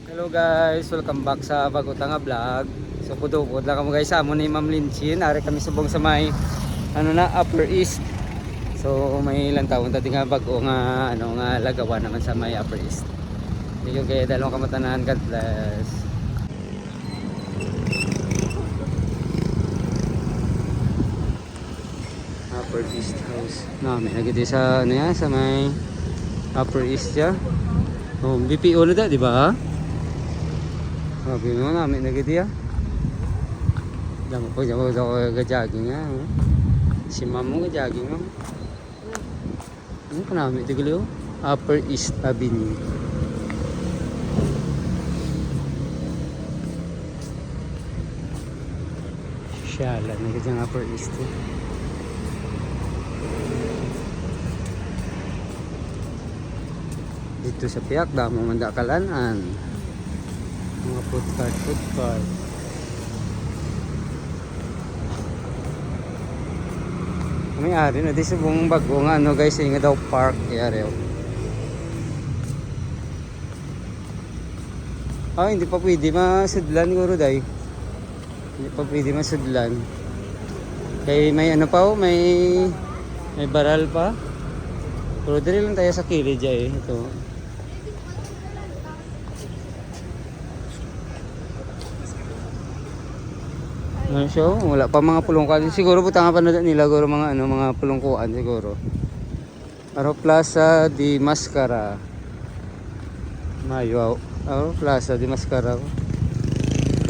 Hello guys, welcome back sa Bagota nga vlog. So pudupod lang kamo guys sa amo ni Ma'am Linchin. Ari kami subong sa may Upper East. So may ilang taon tadi nga bago nga nga lagawan naman sa may Upper East. Thank you kay dalawang kamatanan. God bless. Upper East House. May nagiti sa sa may Upper East ya. Oh, BPO na da, di ba? Sabi mo namin nagiti ya. Damo po ako ga-jogging ya. Si ma'am mo ga-jogging mo. Ano pa namin tigil Upper East Avenue. Shala, nagiti ang Upper East. Dito sa Piak, damo manda kalanan. Mga food cart. May ari na di sa buong bago nga guys, nga daw park i-ari. Hindi pa pwede masudlan siguro day. Hindi pa pwede masudlan. Kaya may may baral pa. Pero dali lang tayo sa kilid ito. So, wala pa mga pulungkuan. Siguro butang pa na nila siguro mga pulungkuan siguro. Aro Plaza di Mascara. Mayo. Aro Plaza di Mascara.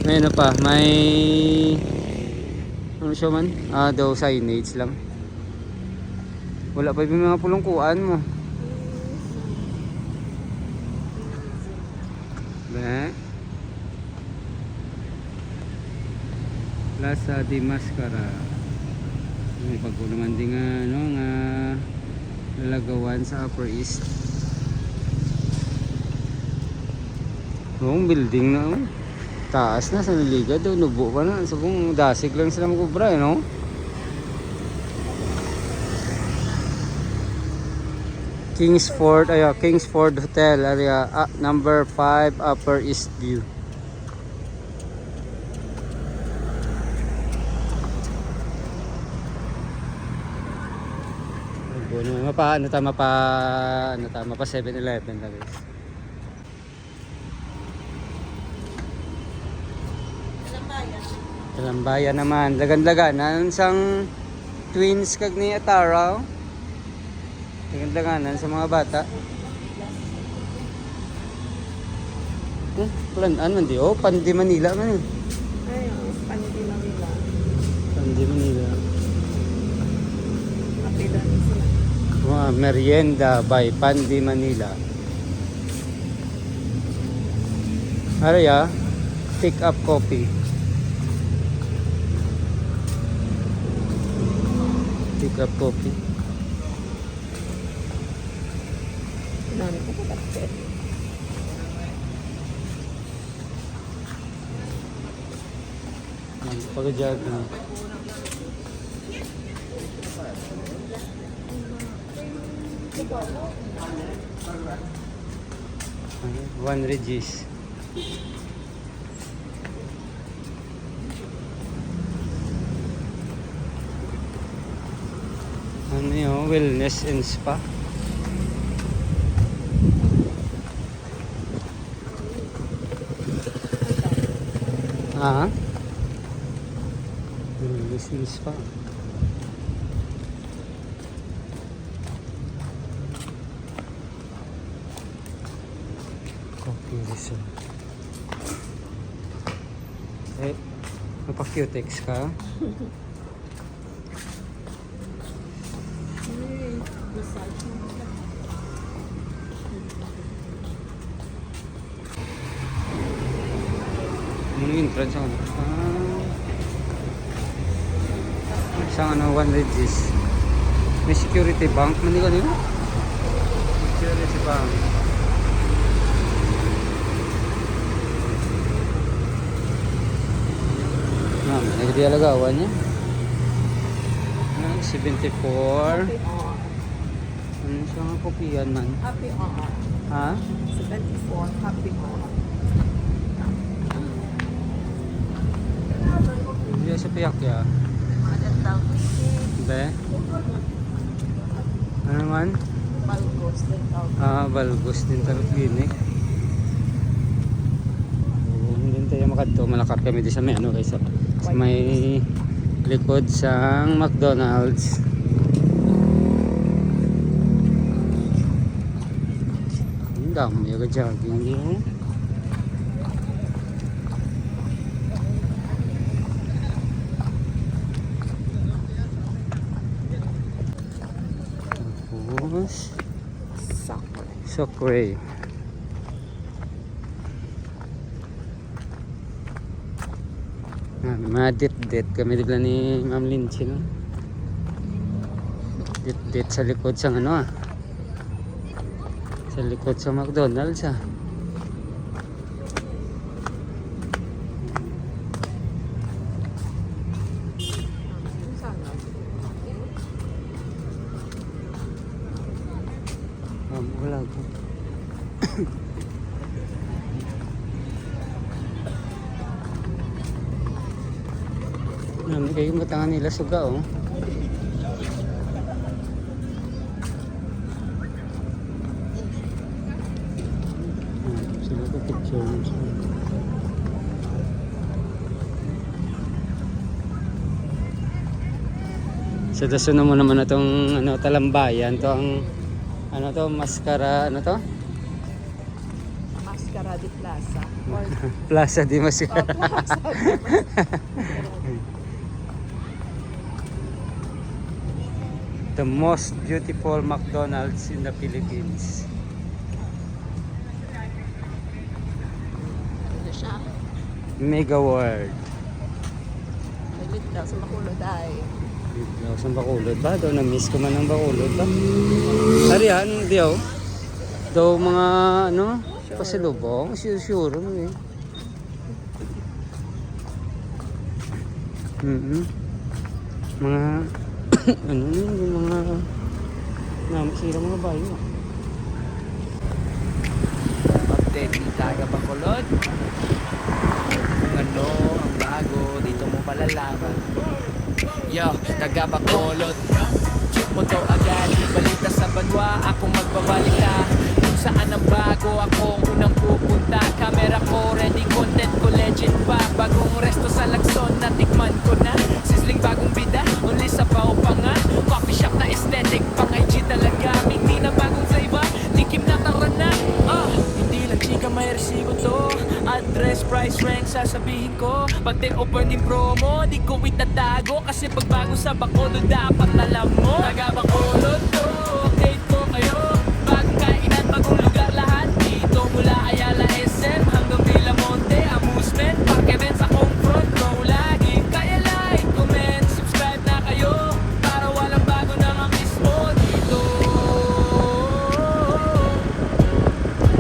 May pa, may siya man? Daw signage lang. Wala pa yung mga pulungkuan mo. Plaza di Mascara. May pagkulungan din nga lalagawan sa Upper East. Building na taas na sa naliga daw, nubo pa na. Sabong dasig lang sila magkubra Kingsford Hotel area, number 5 Upper East View. Mapa 7-Eleven na guys. Talambayan naman, dagan-daganan sang twins kag ni Atara. Dagan-daganan sa mga bata. Planan man di Pandi Manila man. Pandi Manila. Pandi Manila. Kapitan sila. Merienda by Pandi Manila. Araya, pick up coffee. Pick up coffee. Nani ko kapit. Pag-jogging. One Regis. Wellness and spa. Wellness and spa. Coffee resort. Mapa-cutex ka? Ano yung entrance ako? Isang One Regis. May security bank. Mandi ka niyo? Security bank. Nagdialagawan niya. 74. Ano siya nga kopiyan man? Happy hour. Ha? 74, happy hour. tiyak ya. Ada daw. Be. Ano naman? Balgos din daw. Balgos din talog gini. Hindi tayo makadto, malakar kami di sa may ano guys. Sa may likod sang McDonald's. Ang dami yung jogging din. Tapos Sokre. Mga dit kami dito ni Ma'am Lindsay, no? Dit sa likod sa ano sa likod sa McDonald's wala ko. Namin kayo matangan nila suga oh. Sila ko picture mo siya. So dasun mo naman na itong ano, talambayan to ang ano to, maskara, ano to? Mascara di Plaza. Or Plaza di Maskara. Plaza. The most beautiful McDonald's in the Philippines. Ano siya? Mega World. Malit daw sa Makulod ay. Dito sa Bacolod ba? Daw na-miss ko man ang Bacolod ba? Harihan, diyaw. Daw mga ano, pasalubong. Sure mo eh. Mga ano yung mga namasira mga bayo. Update ni Taga Bacolod. Kung ano ang bago, dito mo malalaman. Yo, Taga Bacolod. Check mo to agad, balita sa banwa, akong magbabalik na. Kung saan ang bago, akong unang pupunta. Camera ko, ready, content ko, legend pa. Bagong resto sa Lagson, natikman ko na. Sizzling bagong bida, only sa paupangan. Coffee shop na aesthetic, pang IG talaga. Hindi na bagong flavor, tikim na tara na. Hindi lang chika, may resibo to. Address, price, rank, sasabihin ko. Pag take-over din promo, di ko itatago. Kasi pag bago sa Bacolod, dapat alam mo. Taga Bacolod to, update ko kayo. Bagong kainan, bagong lugar lahat. Dito mula Ayala SM hanggang Villamonte, amusement, park event sa home front row lagi. Kaya like, comment, subscribe na kayo. Para walang bago na ma-miss mo dito.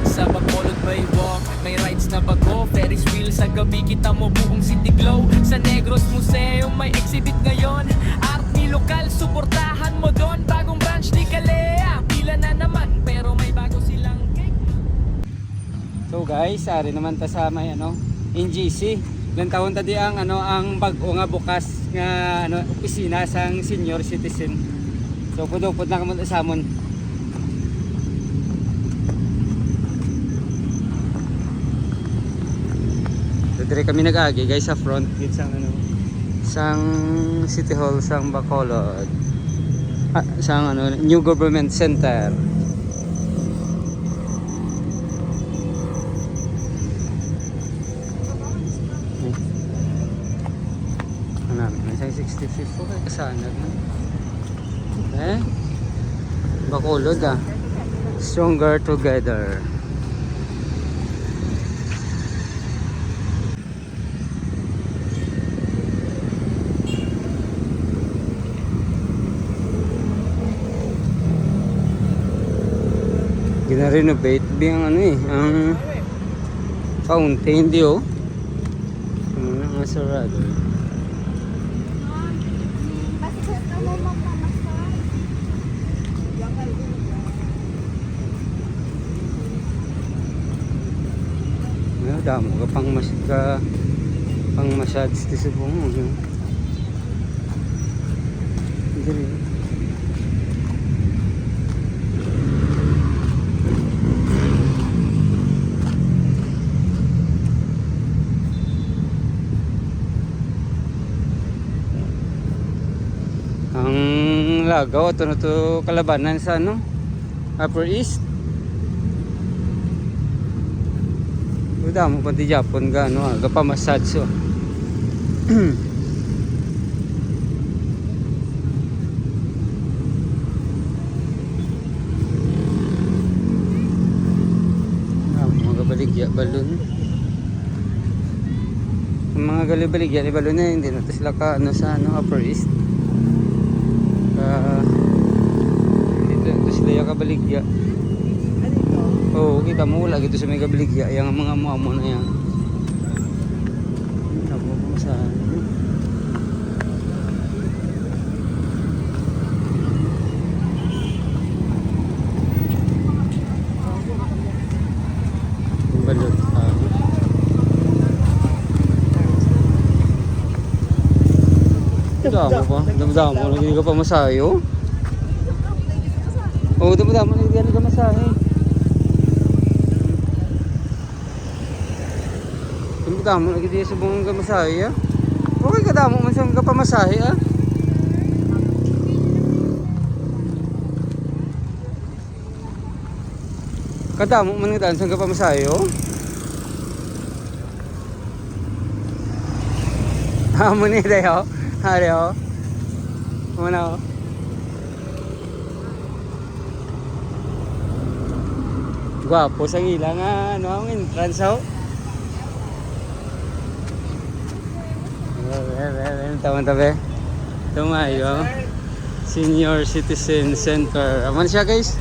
Sa Bacolod may walk, may rides na bago. Ferris wheel sa gabi, kita mo buong city glow. Sa Negros Museum may exhibit ngayon. Art ni lokal, suportahan mo doon. Bagong branch ni Kalea, pila na naman pero may bago silang cake. So guys, ari naman ta sa may ano, NGC. Ilang taon ta di ang ano ang bag-o nga bukas nga ano opisina sang senior citizen. So pud na kamo sa amon. So dire kami nag-agi guys sa front gate sang ano sang City Hall sang Bacolod. Sang ano New Government Center. May 65 po kayo kasanag na. Bacolod Stronger together. Gina-renovate biyang ano ang fountain di oh. Mga sarado. Damo ka pang massage di sa buong diri. Ang lagaw ito na to kalabanan sa ano Upper East. Uda mo pati Japon ga ano aga pa massage so. Mga baligya balon. Ang mga galibaligya ni balon na hindi na to sila ka ano sa ano Upper East. Dito sila yung kabaligya. Ano ito? Oo, kita mo wala dito sa may kabaligya. Yung mga muamo na yan. Ako mo sa balot. Damo pa. Damo lagi ka pa masayo. Oh, damo lagi ka masahe. Damo lagi di sa buong ka masahe. Okay ka damo man sa ka pa masahe ah. Kadamo man nga sa ka pa masayo. Amo ni dayo. Hari oh. Mana oh. Gwapo sa ila nga ano ang entrance oh. Taman tabi. Tumayo. Senior Citizen Center. Aman siya guys?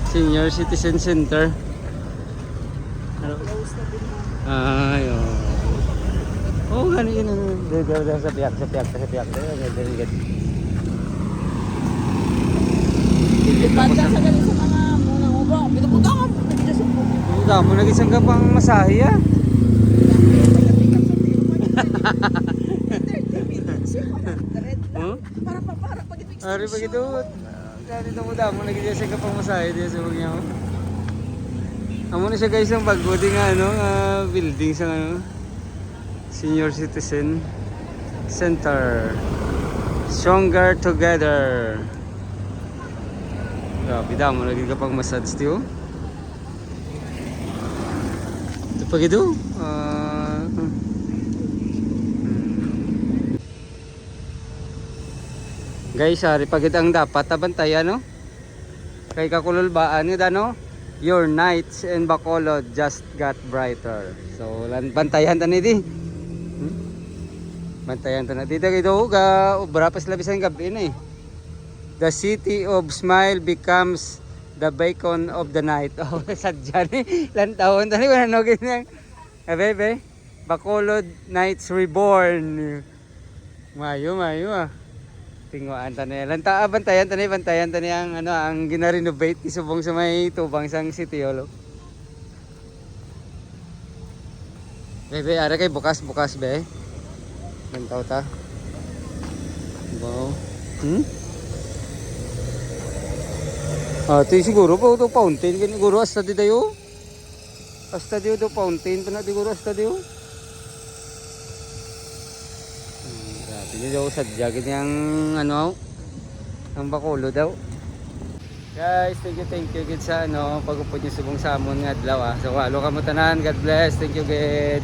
Senior Citizen Center. Ayo. Oh, ganun yun. Sa piyak. Banda sa galing sa mga munang ubo. Pinupunta ka. Puta mo, nag-isang ka pang masahe ah. Huh? Para pag ito Ari pag ito. Ganito mo damo, nag-isang ka pang masahe dito sa bagya ko. Amo na siya guys ang pagbuti nga ano, building sa ano. Senior Citizen Center. Stronger Together. Grabe damo, lagi ka pang massage tiyo. Ito pag ito. Guys, ari pag ito ang dapat tabantayan no. Kay kakululbaan nyo ano. Your nights in Bacolod just got brighter. So, bantayan tani di. Bantayan tani dito ito ga ubra pa sila bisan gabi na eh. The city of smile becomes the beacon of the night. Oh, sadya ni lantawon tani wala no ganyan. Bebe, Bacolod Nights Reborn. Mayo ah. Tinguan tani bantayan tani ang ano ang gina-renovate ni subong sa may tubang sang city holo. Bebe, ara kay bukas be. Bantaw ta. Wow. Ito siguro po ito fountain siguro hasta di tayo. Hasta di ito fountain pa na siguro hasta di. Grabe daw sadya ganyang ano ang Bacolod daw. Guys, thank you gid sa ano pagupod niyo subong samon nga adlaw ah. So walo kamo tanan. God bless. Thank you gid.